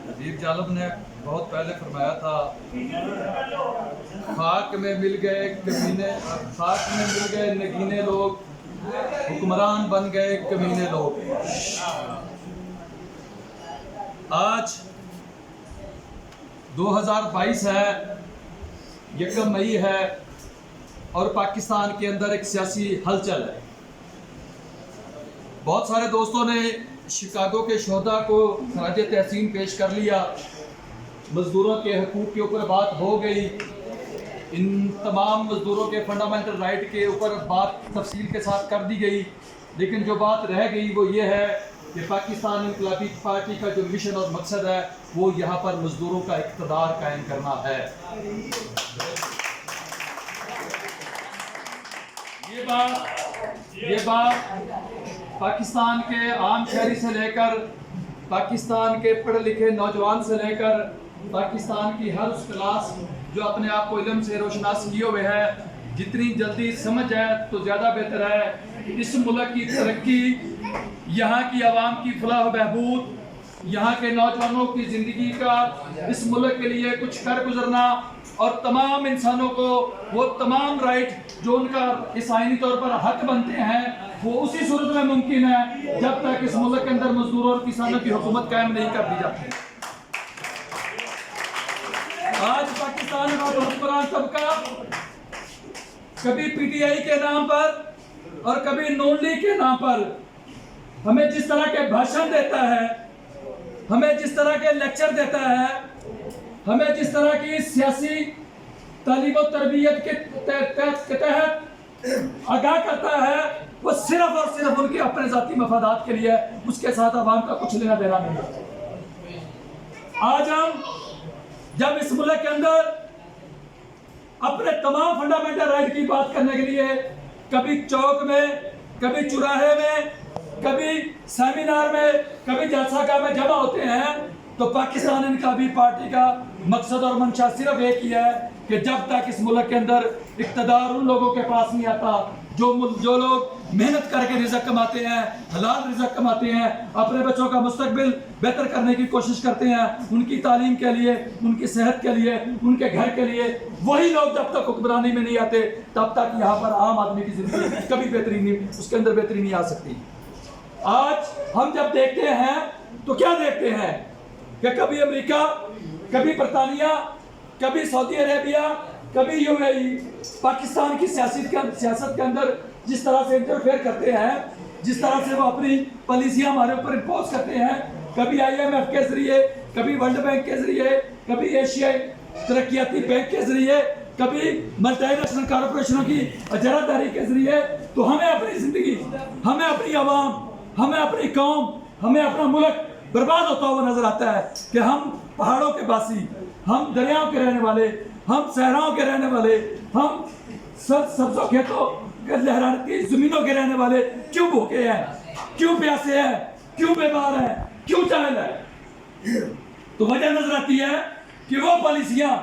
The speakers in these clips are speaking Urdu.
نذیر جالب نے بہت پہلے فرمایا تھا، خاک میں مل گئے کمینے، خاک میں مل گئے نگینے لوگ، حکمران بن گئے کمینے لوگ۔ آج 2022 ہے، 1 مئی ہے، اور پاکستان کے اندر ایک سیاسی ہلچل ہے۔ بہت سارے دوستوں نے شکاگو کے شہداء کو خراج تحسین پیش کر لیا، مزدوروں کے حقوق کے اوپر بات ہو گئی، ان تمام مزدوروں کے فنڈامنٹل رائٹ کے اوپر بات تفصیل کے ساتھ کر دی گئی، لیکن جو بات رہ گئی وہ یہ ہے کہ پاکستان انقلابی پارٹی کا جو مشن اور مقصد ہے وہ یہاں پر مزدوروں کا اقتدار قائم کرنا ہے۔ یہ بات پاکستان کے عام شہری سے لے کر، پاکستان کے پڑھے لکھے نوجوان سے لے کر، پاکستان کی ہر اس کلاس جو اپنے آپ کو علم سے روشناس کیے ہوئے ہے، جتنی جلدی سمجھ جائے تو زیادہ بہتر ہے۔ اس ملک کی ترقی، یہاں کی عوام کی فلاح و بہبود، یہاں کے نوجوانوں کی زندگی کا اس ملک کے لیے کچھ کر گزرنا، اور تمام انسانوں کو وہ تمام رائٹ جو ان کا اس آئینی طور پر حق بنتے ہیں وہ اسی صورت میں ممکن ہے جب تک اس ملک کے اندر مزدوروں اور کسانوں کی حکومت قائم نہیں کر دی جاتی۔ آج پاکستان کا حکمران طبقہ کبھی پی ٹی آئی کے نام پر اور کبھی نون لیگ کے نام پر ہمیں جس طرح کے بھاشن دیتا ہے، ہمیں جس طرح کے لیکچر دیتا ہے، ہمیں جس طرح کی سیاسی تعلیم و تربیت کے تحت آگاہ کرتا ہے، وہ صرف اور صرف ان کے اپنے ذاتی مفادات کے لیے، اس کے ساتھ عوام کا کچھ لینا دینا نہیں ہے۔ آج ہم جب اس ملک کے اندر اپنے تمام فنڈامنٹل رائٹ کی بات کرنے کے لیے کبھی چوک میں، کبھی چوراہے میں، کبھی سیمینار میں، کبھی جلسہ گاہ میں جمع ہوتے ہیں، تو پاکستان انقلابی پارٹی کا مقصد اور منشا صرف ایک ہی ہے کہ جب تک اس ملک کے اندر اقتدار ان لوگوں کے پاس نہیں آتا جو لوگ محنت کر کے رزق کماتے ہیں، حلال رزق کماتے ہیں، اپنے بچوں کا مستقبل بہتر کرنے کی کوشش کرتے ہیں، ان کی تعلیم کے لیے، ان کی صحت کے لیے، ان کے گھر کے لیے، وہی لوگ جب تک حکمرانی میں نہیں آتے تب تک یہاں پر عام آدمی کی زندگی کبھی بہتری نہیں، اس کے اندر بہتری نہیں آ سکتی۔ آج ہم جب دیکھتے ہیں تو کیا دیکھتے ہیں کہ کبھی امریکہ، کبھی برطانیہ، کبھی سعودی عربیہ، کبھی یو اے ای پاکستان کی سیاست کے اندر جس طرح سے انٹرفیئر کرتے ہیں، جس طرح سے وہ اپنی پالیسیاں ہمارے اوپر امپوز کرتے ہیں، کبھی آئی ایم ایف کے ذریعے، کبھی ورلڈ بینک کے ذریعے، کبھی ایشیائی ترقیاتی بینک کے ذریعے، کبھی ملٹی نیشنل کارپوریشنوں کی اجارہ داری کے ذریعے، تو ہمیں اپنی زندگی، ہمیں اپنی عوام، ہمیں اپنی قوم، ہمیں اپنا ملک برباد ہوتا ہوا نظر آتا ہے کہ ہم پہاڑوں کے باسی، ہم دریاؤں کے رہنے والے، ہم صحراؤں کے رہنے والے، ہم سبزوں کھیتوں کے لہراتی زمینوں کے رہنے والے کیوں بھوکے ہیں، کیوں پیاسے ہیں، کیوں بیمار ہیں، کیوں جاہل ہیں؟ تو وجہ نظر آتی ہے کہ وہ پالیسیاں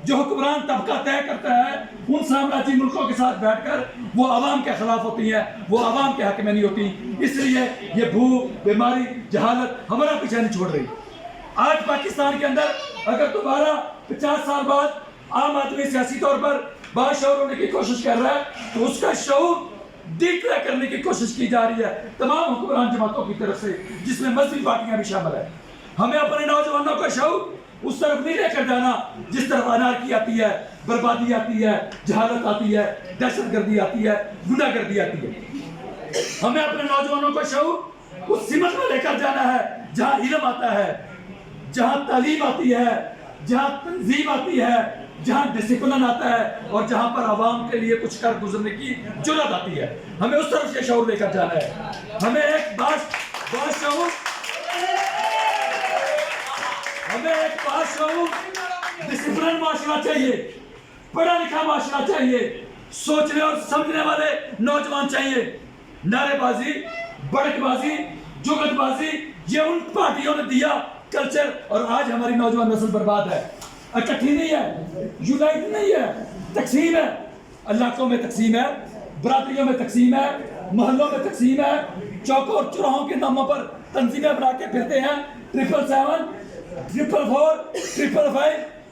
جو حکمران طبقہ طے کرتا ہے ان سامراجی ملکوں کے ساتھ بیٹھ کر وہ عوام کے خلاف ہوتی ہیں، وہ عوام کے حق میں نہیں ہوتی۔ اس لیے یہ بھوک، بیماری، جہالت ہمارا پیچھے نہیں چھوڑ رہی۔ آج پاکستان کے اندر اگر دوبارہ 50 سال بعد عام آدمی سیاسی طور پر باشعور ہونے کی کوشش کر رہا ہے تو اس کا شعور ڈیکلیئر کرنے کی کوشش کی جا رہی ہے تمام حکمران جماعتوں کی طرف سے، جس میں مذہبی پارٹیاں بھی شامل ہیں۔ ہمیں اپنے نوجوانوں کا شعور اس طرف نہیں لے کر جانا جس طرف انارکی آتی ہے، بربادی آتی ہے، جہالت آتی ہے، دہشت گردی آتی ہے، غنڈہ گردی آتی ہے۔ ہمیں اپنے نوجوانوں کا شعور اس سمت میں لے کر جانا ہے جہاں علم آتا ہے، جہاں تعلیم آتی ہے، جہاں تنظیم آتی ہے، جہاں ڈسپلن آتا ہے، اور جہاں پر عوام کے لیے کچھ کر گزرنے کی جرات آتی ہے۔ ہمیں اس طرف سے شعور لے کر جانا ہے۔ ہمیں ایک باشعور، ہمیں ایک باشعور ڈسپلن معاشرہ چاہیے، پڑھا لکھا معاشرہ چاہیے، سوچنے اور سمجھنے والے نوجوان چاہیے۔ نعرے بازی، بڑک بازی، جگت بازی یہ ان پارٹیوں نے دیا کلچر، اور آج ہماری نوجوان نسل برباد ہے، اکٹھی نہیں ہے، یونائٹ نہیں ہے، تقسیم ہے، علاقوں میں تقسیم ہے، برادریوں میں تقسیم ہے، محلوں میں تقسیم ہے، چوکوں اور چوراہوں کے ناموں پر تنظیمیں بنا کے پھرتے ہیں، 777 444, 555,